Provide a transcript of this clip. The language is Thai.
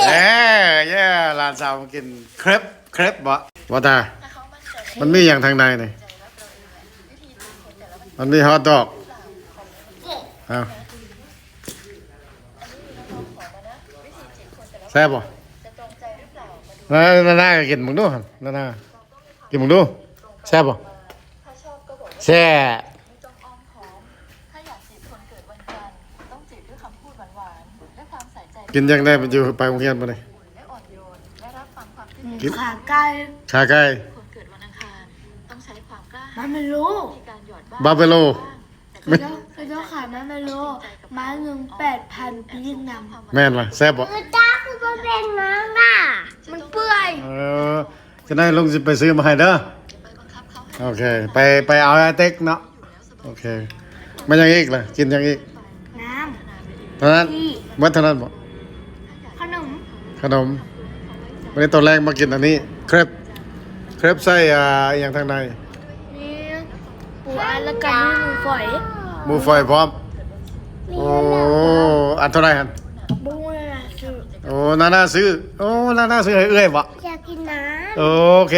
เอ้เย่หลานสาวมากินเครปบ่ว่าตามันมีอย่างทางในนี่มันมีฮอทดอกเอาแซ่บบ่น่ากินมึงดูน่ากินมึงดูแซ่บบ่แซ่บกินยังได้มันอยู่ไปโรงเรียนมาเลยกินขาไก่ ขาไก่มันไม่รู้ บาเฟโลเขาจะขายมันไม่รู้มา1,800 ปีนำแม่นว่ะแซ่บบ่ จ้าคือมันเป็นน้ำน่ะมันเปื่อย จะได้ลุงจะไปซื้อมาให้เด้อโอเคไปเอาไอ้เต็กเนาะโอเคไม่ยังอีกล่ะกินยังอีกน้เท่านั้นเมื่อเท่านั้นบ่ำขนมวันนี้ตอนแรกมากินอันนี้เครปไส้อย่างทางในนี่ปูอันละกันนี่หมูฝอย หมูฝอยพร้อมโอ้อันเท่าไหรฮะบุ้งเลยนะซื้อ โอ้น่าซื้อโอ้น่าซื้อให้เอื้อยบ่อยากกินน้ำโอเค